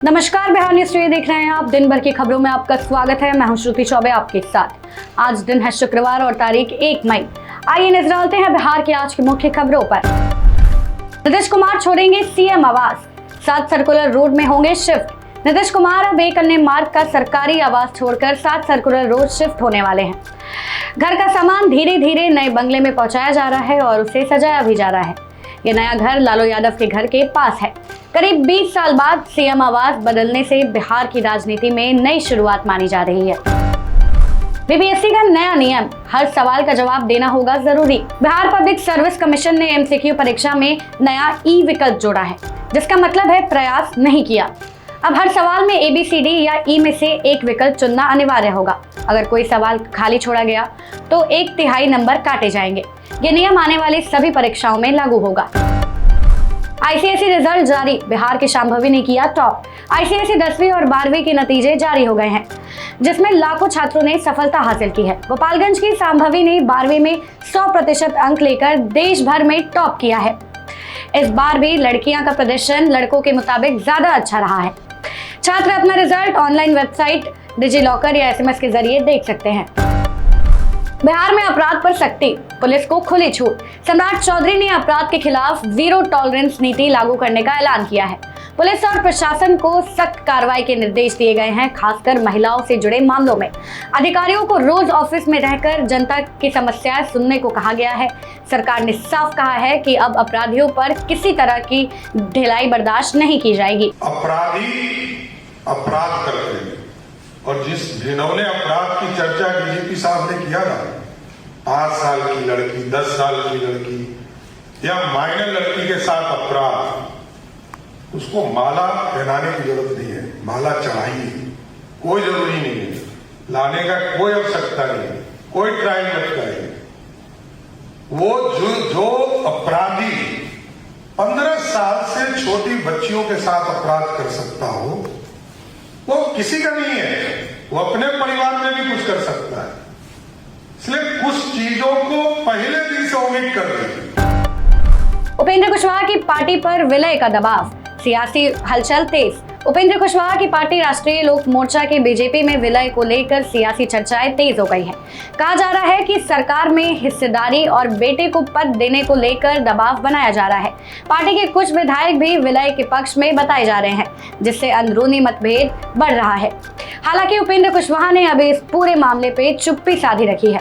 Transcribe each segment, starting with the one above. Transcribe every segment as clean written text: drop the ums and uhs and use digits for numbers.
नमस्कार, Bihar news TV देख रहे हैं आप। दिन भर की खबरों में आपका स्वागत है। मैं हूं श्रुति चौबे आपके साथ। आज दिन है शुक्रवार और तारीख 1 मई। आइए नजर डालते हैं बिहार की आज की मुख्य खबरों पर। नीतीश कुमार छोड़ेंगे सीएम आवास, 7 सर्कुलर रोड में होंगे शिफ्ट। नीतीश कुमार अब एक अन्य मार्ग का सरकारी आवास छोड़कर 7 सर्कुलर रोड शिफ्ट होने वाले हैं। घर का सामान धीरे धीरे नए बंगले में पहुंचाया जा रहा है और उसे सजाया भी जा रहा है। ये नया घर लालू यादव के घर के पास है। करीब 20 साल बाद सीएम आवास बदलने से बिहार की राजनीति में नई शुरुआत मानी जा रही है। बीपीएससी का नया नियम, हर सवाल का जवाब देना होगा जरूरी। बिहार पब्लिक सर्विस कमीशन ने एमसीक्यू परीक्षा में नया ई विकल्प जोड़ा है, जिसका मतलब है प्रयास नहीं किया। अब हर सवाल में ABCD या ई में से एक विकल्प चुनना अनिवार्य होगा। अगर कोई सवाल खाली छोड़ा गया तो 1/3 नंबर काटे जाएंगे। ये नियम आने वाली सभी परीक्षाओं में लागू होगा। ICSE रिजल्ट जारी, बिहार की शांभवी ने किया टॉप। ICSE 10वीं और 12वीं के नतीजे जारी हो गए हैं, जिसमें लाखों छात्रों ने सफलता हासिल की है। गोपालगंज की शांभवी ने 12वीं में 100% अंक लेकर देश भर में टॉप किया है। इस बार भी लड़कियां का प्रदर्शन लड़कों के मुताबिक ज्यादा अच्छा रहा है। छात्र अपना रिजल्ट ऑनलाइन वेबसाइट, डिजिलॉकर या SMS के जरिए देख सकते हैं। बिहार में अपराध पर सख्ती, पुलिस को खुली छूट। सम्राट चौधरी ने अपराध के खिलाफ जीरो टॉलरेंस नीति लागू करने का ऐलान किया है। पुलिस और प्रशासन को सख्त कार्रवाई के निर्देश दिए गए हैं, खासकर महिलाओं से जुड़े मामलों में। अधिकारियों को रोज ऑफिस में रहकर जनता की समस्याएं सुनने को कहा गया है। सरकार ने साफ कहा है कि अब अपराधियों पर किसी तरह की ढिलाई बर्दाश्त नहीं की जाएगी। अपराधी अपराध करते हैं और जिस घिनौने अपराध की चर्चा डीजीपी साहब ने किया ना, 5 साल की लड़की, 10 साल की लड़की या माइनर लड़की के साथ अपराध, उसको माला पहनाने की जरूरत नहीं है। माला चढ़ाइए, कोई जरूरी नहीं है, लाने का कोई आवश्यकता नहीं है, कोई ट्रायल मत करें। वो जो अपराधी 15 साल से छोटी बच्चियों के साथ अपराध कर सकता हो, वो किसी का नहीं है, वो अपने परिवार में भी कुछ कर सकता है। इसलिए कुछ चीजों को पहले दिन से ओमिट कर रही। उपेंद्र कुशवाहा की पार्टी पर विलय का दबाव, सियासी हलचल तेज। उपेंद्र कुशवाहा की पार्टी राष्ट्रीय लोक मोर्चा के बीजेपी में विलय को लेकर सियासी चर्चाएं तेज हो गई हैं। कहा जा रहा है कि सरकार में हिस्सेदारी और बेटे को पद देने को लेकर दबाव बनाया जा रहा है। पार्टी के कुछ विधायक भी विलय के पक्ष में बताए जा रहे हैं, जिससे अंदरूनी मतभेद बढ़ रहा है। हालांकि उपेंद्र कुशवाहा ने अभी इस पूरे मामले पे चुप्पी साधी रखी है।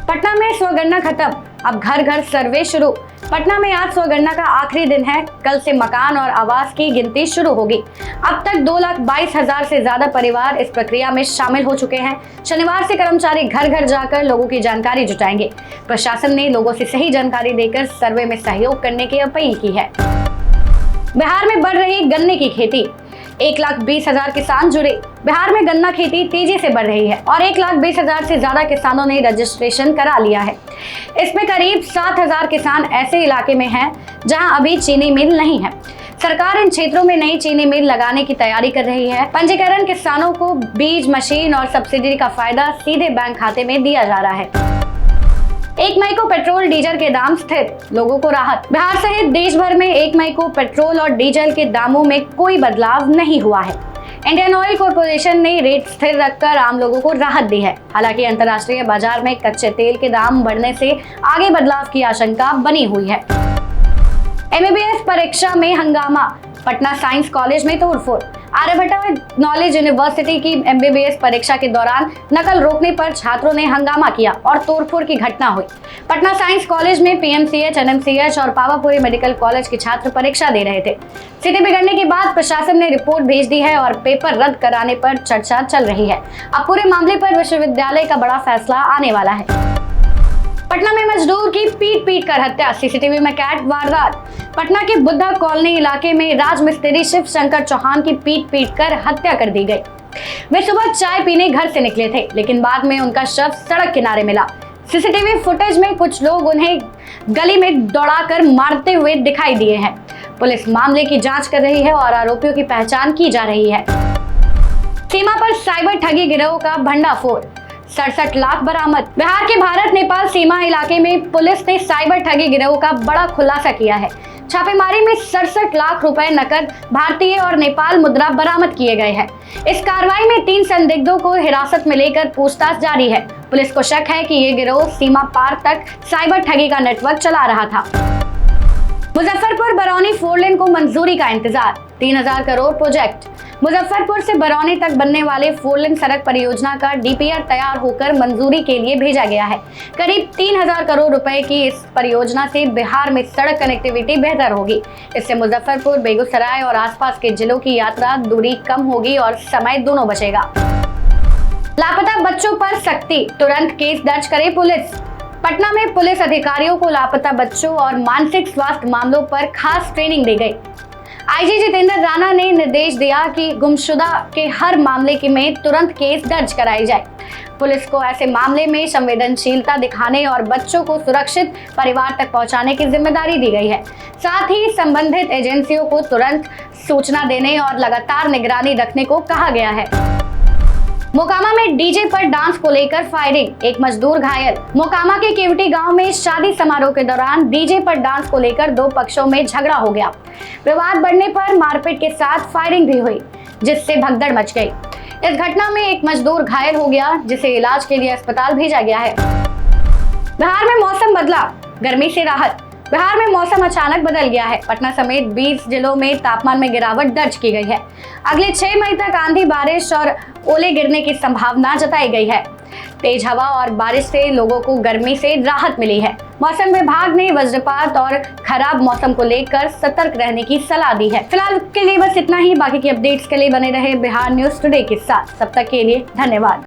पटना में स्वगणना खत्म, अब घर घर सर्वे शुरू। पटना में आज स्वगणना का आखिरी दिन है। कल से मकान और आवास की गिनती शुरू होगी। अब तक 2,22,000 से ज्यादा परिवार इस प्रक्रिया में शामिल हो चुके हैं। शनिवार से कर्मचारी घर घर जाकर लोगों की जानकारी जुटाएंगे। प्रशासन ने लोगों से सही जानकारी देकर सर्वे में सहयोग करने की अपील की है। बिहार में बढ़ रही गन्ने की खेती, 1,20,000 किसान जुड़े। बिहार में गन्ना खेती तेजी से बढ़ रही है और 1,20,000 से ज्यादा किसानों ने रजिस्ट्रेशन करा लिया है। इसमें करीब 7,000 किसान ऐसे इलाके में हैं जहां अभी चीनी मिल नहीं है। सरकार इन क्षेत्रों में नई चीनी मिल लगाने की तैयारी कर रही है। पंजीकरण किसानों को बीज, मशीन और सब्सिडी का फायदा सीधे बैंक खाते में दिया जा रहा है। 1 मई को पेट्रोल डीजल के दाम स्थिर, लोगों को राहत। बिहार सहित देश भर में 1 मई को पेट्रोल और डीजल के दामों में कोई बदलाव नहीं हुआ है। इंडियन ऑयल कॉर्पोरेशन ने रेट स्थिर रखकर आम लोगों को राहत दी है। हालांकि अंतर्राष्ट्रीय बाजार में कच्चे तेल के दाम बढ़ने से आगे बदलाव की आशंका बनी हुई है। MBBS परीक्षा में हंगामा, पटना साइंस कॉलेज में तोड़फोड़। आर्यभट्टा नॉलेज यूनिवर्सिटी की MBBS परीक्षा के दौरान नकल रोकने पर छात्रों ने हंगामा किया और तोड़फोड़ की घटना हुई। पटना साइंस कॉलेज में PMCH, NMCH और पावापुरी मेडिकल कॉलेज के छात्र परीक्षा दे रहे थे। स्थिति बिगड़ने के बाद प्रशासन ने रिपोर्ट भेज दी है और पेपर रद्द कराने पर चर्चा चल रही है। अब पूरे मामले पर विश्वविद्यालय का बड़ा फैसला आने वाला है। पटना में मजदूर की पीट कर हत्या, CCTV में कैद वारदात। पटना के बुद्धा कॉलोनी इलाके में राजमिस्त्री शिव शंकर चौहान की पीट कर हत्या कर दी गई। वे सुबह चाय पीने घर से निकले थे, लेकिन बाद में उनका शव सड़क किनारे मिला। CCTV फुटेज में कुछ लोग उन्हें गली में दौड़ाकर मारते हुए दिखाई दिए हैं। पुलिस मामले की जांच कर रही है और आरोपियों की पहचान की जा रही है। सीमा पर साइबर ठगी गिरोह का भंडाफोड़, 67 लाख बरामद। बिहार के भारत नेपाल सीमा इलाके में पुलिस ने साइबर ठगी गिरोह का बड़ा खुलासा किया है। छापेमारी में 67 लाख रुपए नकद, भारतीय और नेपाल मुद्रा बरामद किए गए हैं। इस कार्रवाई में 3 संदिग्धों को हिरासत में लेकर पूछताछ जारी है। पुलिस को शक है कि ये गिरोह सीमा पार तक साइबर ठगी का नेटवर्क चला रहा था। मुजफ्फरपुर बरौनी 4 लेन को मंजूरी का इंतजार, 3000 करोड़ प्रोजेक्ट। मुजफ्फरपुर से बरौनी तक बनने वाले 4 लेन सड़क परियोजना का डीपीआर तैयार होकर मंजूरी के लिए भेजा गया है। करीब 3000 करोड़ रुपए की इस परियोजना से बिहार में सड़क कनेक्टिविटी बेहतर होगी। इससे मुजफ्फरपुर, बेगूसराय और आसपास के जिलों की यात्रा दूरी कम होगी और समय दोनों बचेगा। लापता बच्चों पर सख्ती, तुरंत केस दर्ज करे पुलिस। पटना में पुलिस अधिकारियों को लापता बच्चों और मानसिक स्वास्थ्य मामलों पर खास ट्रेनिंग दी गई। आईजी जितेंद्र राणा ने निर्देश दिया कि गुमशुदा के हर मामले में तुरंत केस दर्ज कराई जाए। पुलिस को ऐसे मामले में संवेदनशीलता दिखाने और बच्चों को सुरक्षित परिवार तक पहुंचाने की जिम्मेदारी दी गई है। साथ ही संबंधित एजेंसियों को तुरंत सूचना देने और लगातार निगरानी रखने को कहा गया है। मोकामा में डीजे पर डांस को लेकर फायरिंग, एक मजदूर घायल। मोकामा के केवटी गांव में शादी समारोह के दौरान डीजे पर डांस को लेकर 2 पक्षों में झगड़ा हो गया। विवाद बढ़ने पर मारपीट के साथ फायरिंग भी हुई, जिससे भगदड़ मच गई। इस घटना में एक मजदूर घायल हो गया, जिसे इलाज के लिए अस्पताल भेजा गया है। बिहार में मौसम बदला, गर्मी से राहत। बिहार में मौसम अचानक बदल गया है। पटना समेत 20 जिलों में तापमान में गिरावट दर्ज की गई है। अगले 6 मई तक आंधी, बारिश और ओले गिरने की संभावना जताई गई है। तेज हवा और बारिश से लोगों को गर्मी से राहत मिली है। मौसम विभाग ने वज्रपात और खराब मौसम को लेकर सतर्क रहने की सलाह दी है। फिलहाल के लिए बस इतना ही। बाकी की अपडेट्स के लिए बने रहे बिहार न्यूज टुडे के साथ। तब तक के लिए धन्यवाद।